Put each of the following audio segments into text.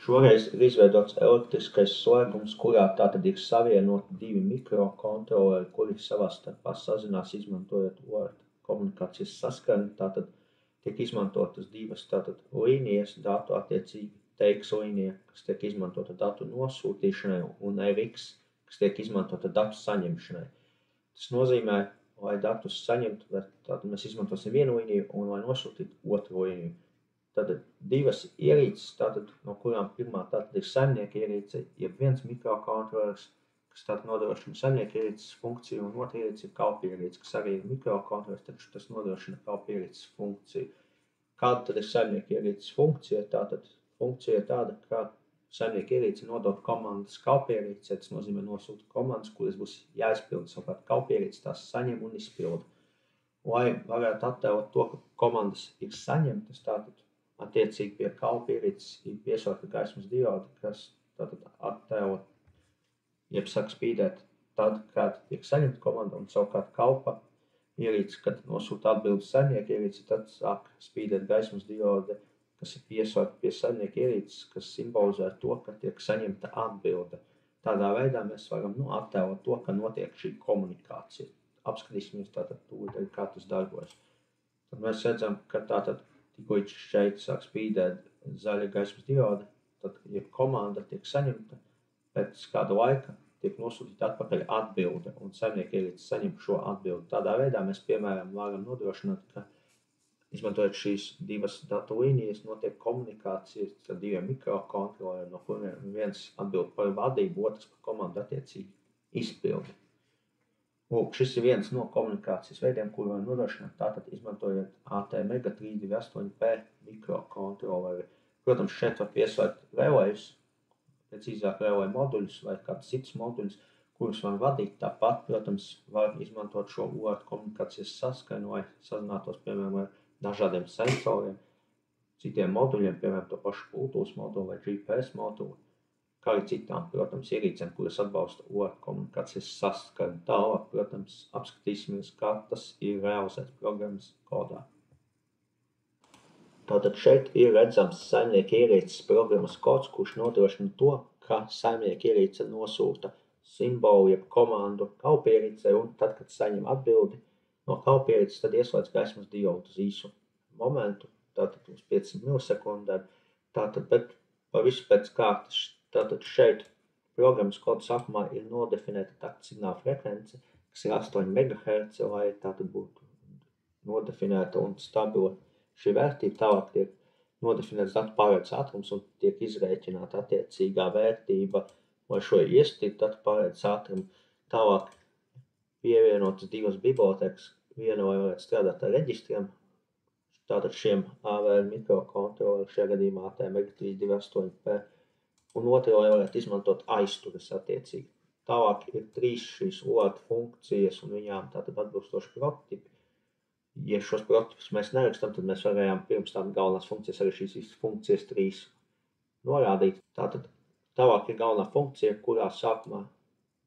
Šoreiz ir izveidots elektriskais slēgums, kurā tātad ir savienoti divi mikrokontroleri, kuri savā starpā sazinās, izmantojot UART komunikācijas saskaņu. Tātad tiek izmantotas divas līnijas, datu attiecīgi TX līnija, kas tiek izmantota datu nosūtīšanai, un RX, kas tiek izmantota datu saņemšanai. Tas nozīmē, lai datus saņemtu, tātad mēs izmantosim vienu līniju, un lai nosūtītu otru līniju. Tātad divas ierīces, tātad, no kurām pirmā tātad ir saimnieka ierīce, jeb viens mikrokontrolers, kas tātad nodrošina saimnieka ierīces funkciju, un otra ierīce ir kalpa ierīce, kas arī ir mikrokontrolers, taču tas nodrošina kalpa ierīces funkciju. Kāda tad ir saimnieka ierīces funkcija? Tātad funkcija ir tāda, ka saimnieka ierīce nodod komandas kalpa ierīcei, tas nozīmē nosūta komandas, kuras būs jāizpilda, savukārt kalpa ierīce tās saņem un izpilda. Lai varētu attēlot to, ka komandas ir saņemtas, tātad attiecīgi pie kalpa ierīces ir pieslēgta gaismas diode, kas tātad attēlo, jeb sāk spīdēt tad, kad tiek saņemta komanda, un savukārt kalpa ierīce, kad nosūta atbildi saimnieka ierīce, tad sāk spīdēt gaismas diode, kas ir pieslēgta pie saimnieka ierīces, kas simbolizē to, ka tiek saņemta atbilde. Tādā veidā mēs varam attēlot to, ka notiek šī komunikācija. Apskatīsimies tātad tūlīt, kā tas darbojas. Tad mēs redzam, ka tātad tikko šeit sāk spīdēt zaļa gaismas diode, tad, ja komanda tiek saņemta, pēc kāda laika tiek nosūtīta atpakaļ atbilde, un saimnieka ierīce saņem šo atbildi. Tādā veidā mēs, piemēram, varam nodrošināt, ka, izmantojot šīs divas datu līnijas, notiek komunikācijas ar diviem mikrokontroleriem, no kuriem viens atbild par vadību, otrs par komandu attiecīgi izpildi. Lūk, šis ir viens no komunikācijas veidiem, kuru var nodrošināt, tātad izmantojot ATmega 328P mikrokontroleri. Protams, šeit var pieslēgt relējus, precīzāk relēju moduļus vai kādus citus moduļus, kurus var vadīt. Tāpat, protams, var izmantot šo UART komunikācijas saskaņu, lai sazinātos, piemēram, ar dažādiem sensoriem, citiem moduļiem, piemēram, to pašu Bluetooth moduli vai GPS moduli, kā arī citām, protams, ierīcēm, kuras atbalsta UART komunikācijas saskaņu. Tālāk, protams, apskatīsimies, kā tas ir realizēts programmas kodā. Tātad šeit ir redzams saimnieka ierīces programmas kods, kurš nodrošina to, ka saimnieka ierīce nosūta simbolu, jeb komandu kalpa ierīcei, un tad, kad saņem atbildi no kalpa ierīces, tad ieslēdz gaismas diodu uz īsu momentu, tātad uz 500 milisekundēm. Tātad, bet par visu pēc kārtas. Tātad šeit programmas kodu sākumā ir nodefinēta takta signāla frekvence, kas ir 8 MHz, lai tātad būtu nodefinēta un stabila šī vērtība. Tālāk tiek nodefinēts datu pārraides ātrums un tiek izrēķināta attiecīgā vērtība, lai šo ieskatītu datu pārraides ātrumu. Tālāk pievienotas divas bibliotekas, viena, lai varētu strādāt ar reģistriem, tātad šiem AVR mikrokontroleriem, šajā gadījumā ATmega 328P, un otra, lai varētu izmantot aizturas attiecīgi. Tālāk ir 3 šīs UART funkcijas, un viņām tātad atbilstoši prototipi. Ja šos prototipus mēs nerakstam, tad mēs varējām pirms tam galvenās funkcijas arī šīs funkcijas 3 norādīt. Tātad tālāk ir galvenā funkcija, kurā sākumā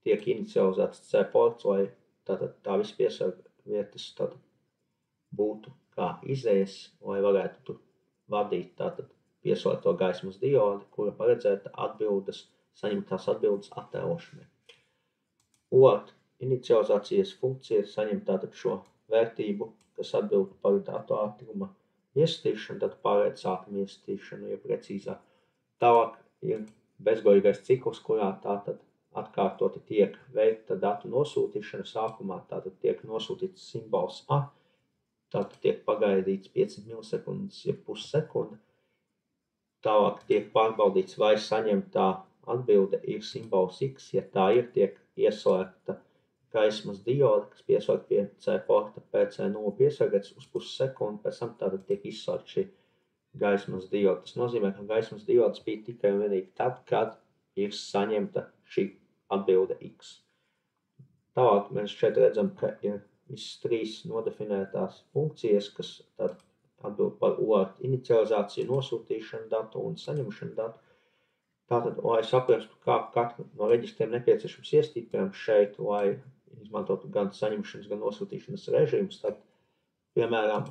tiek inicializēts C ports, lai tātad tā viss piesarga vietas tātad būtu kā izējas, lai varētu tur vadīt tātad pieslēgto gaismas diodi, kura paredzēta saņemtās atbildes attēlošanai. UART inicializācijas funkcija saņem tātad šo vērtību, kas atbild par datu ātruma ieskatīšanu, datu pārraides ātruma ieskatīšanu, ja precīzāk. Tālāk ir bezgalīgais cikls, kurā tātad atkārtoti tiek veikta datu nosūtīšana. Sākumā tātad tiek nosūtīts simbols A, tātad tiek pagaidīts 500 milisekundes, ja pussekunda. Tālāk tiek pārbaudīts, vai saņemtā atbilde ir simbols X, ja tā ir, tiek ieslēgta gaismas diode, kas pieslēgta pie C porta PC0 piesargats uz pussekundi, pēc tam tātad tiek izslēgta šī gaismas diode. Tas nozīmē, ka gaismas diode spīd tikai un vienīgi tad, kad ir saņemta šī atbilde X. Tālāk mēs šeit redzam, ka ir visas 3 nodefinētās funkcijas, kas tātad atbild par UART inicializāciju, nosūtīšanu datu un saņemšanu datu. Tātad, lai saprastu, kā katru no reģistriem nepieciešams iestīt, piemēram, šeit, lai izmantotu gan saņemšanas, gan nosūtīšanas režīmus, tad, piemēram,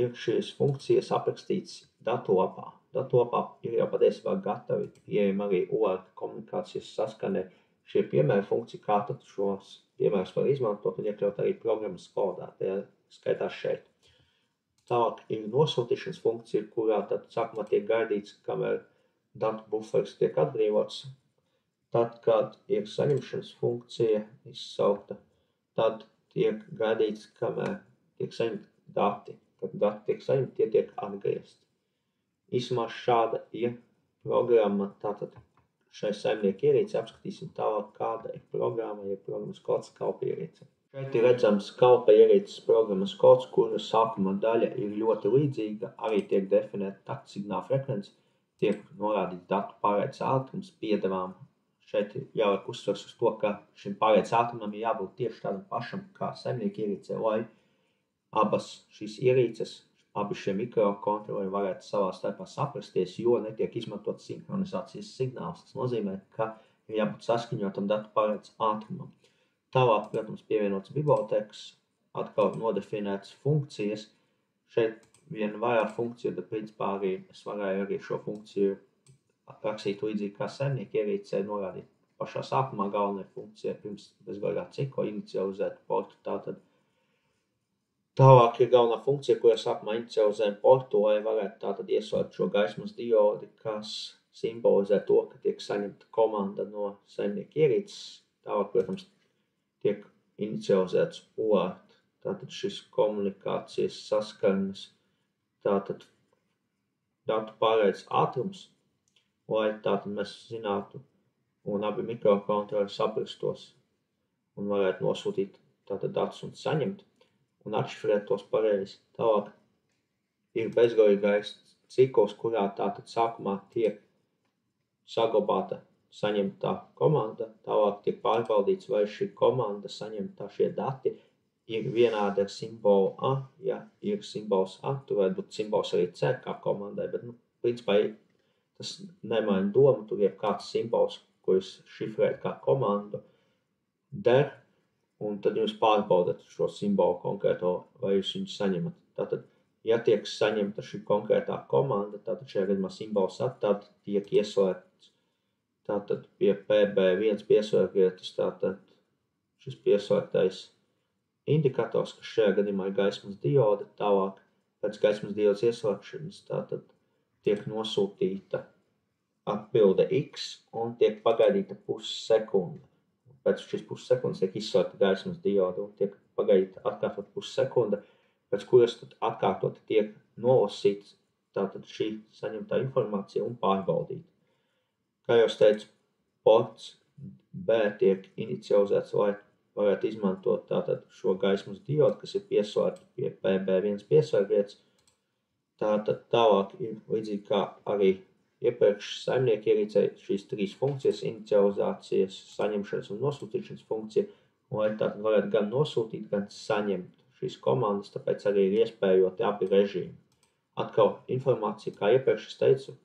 ir šīs funkcijas aprakstītas datorlapā. Datorlapā ir jau patiesībā gatavi pieejami arī UART komunikācijas saskanē šie piemēri funkcija, kā tad šos piemērus var izmantot un iekļaut arī programmas kodā, tajā skaitā šeit. Tālāk ir nosūtīšanas funkcija, kurā tad sākumā tiek gaidīts, kamēr datu buferis tiek atbrīvots. Tad, kad ir saņemšanas funkcija izsaukta, tad tiek gaidīts, kamēr tiek saņemti dati. Kad dati tiek saņemti, tie tiek atgriezti. Īsumā šāda ir programma, tātad šai saimnieku ierīci apskatīsim tālāk, kāda ir programma, ja programmas kods Skalpa ierīce. Šeit ir redzams Skalpa ierīces programmas kods, kura sākuma daļa ir ļoti līdzīga, arī tiek definēta taktsignāla frekvence, tiek norādīts datu pārraides ātrums, piedevām. Šeit jāliek uzsvars uz to, ka šim pārraides ātrumam ir jābūt tieši tādam pašam kā saimnieku ierīcē, lai abas šīs ierīces, abi šie mikrokontroleri varētu savā starpā saprasties, jo netiek izmantot sinhronizācijas signāls. Tas nozīmē, ka ir jābūt saskaņotam datu pārraides ātrumam. Tālāk, protams, pievienots bibliotēkas, atkal nodefinētas funkcijas. Šeit viena vairāk funkciju, bet principā arī es varēju arī šo funkciju rakstīt līdzīgi kā saimnieku ierīcē, norādīt pašā sākumā galvenajā funkcijā, pirms bezgalīgā cikla inicializēt portu. Tālāk ir galvenā funkcija, kurā sākumā inicializējam portu, lai varētu tātad ieslēgt šo gaismas diodi, kas simbolizē to, ka tiek saņemta komanda no saimnieka ierīces. Tālāk, protams, tiek inicializēts UART, tātad šis komunikācijas saskarnes, tātad datu pārraides ātrums, lai tātad mēs zinātu un abi mikrokontroleri saprastos un varētu nosūtīt tātad datus un saņemt un atšifrēt tos pareizi. Tālāk ir bezgalīgais cikls, kurā tātad sākumā tiek saglabāta saņemtā komanda, tālāk tiek pārbaudīts, vai šī komanda saņemtā šie dati ir vienādi ar simbolu A. Ja ir simbols A, tur varētu būt simbols arī C kā komandai, bet, principā tas nemaina domu, tur ir kāds simbols, ko jūs šifrējat kā komandu, der, un tad jūs pārbaudat šo simbolu konkrēto, vai jūs viņu saņemat. Tātad, ja tiek saņemta šī konkrētā komanda, tātad šajā gadījumā simbols A, tad tiek ieslēgts tātad pie PB1 pieslēgvietas, tātad šis pieslēgtais indikators, kas šajā gadījumā ir gaismas diode, tālāk pēc gaismas diodes ieslēgšanas tātad tiek nosūtīta atbilde X un tiek pagaidīta pussekunda. Pēc šīs pussekundes tiek izslēgta gaismas diode un tiek pagaidīta atkārtot pussekunda, pēc kuras tad atkārtot tiek nolasīts tātad šī saņemtā informācija un pārbaudīta. Kā jau es teicu, ports B tiek inicializēts, lai varētu izmantot tātad šo gaismas diodu, kas ir pieslēgta pie PB1 pieslēgvietas. Tātad tālāk ir līdzīgi kā arī iepriekš saimnieku ierīcē šīs trīs funkcijas - inicializācijas, saņemšanas un nosūtīšanas funkcija, lai tātad varētu gan nosūtīt, gan saņemt šīs komandas, tāpēc arī ir iespējoti abi režīmi. Atkal informācija, kā iepriekš es teicu,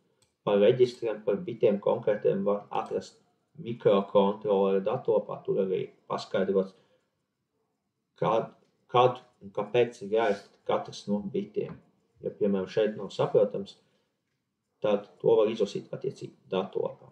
par reģistriem, par bitiem konkrētiem var atrast mikrokontroleru datorlapā, tur arī paskaidrots, kad un kāpēc ir jāizskata katrs no bitiem. Ja, piemēram, šeit nav saprotams, tad to var izlasīt attiecīgi datorlapā.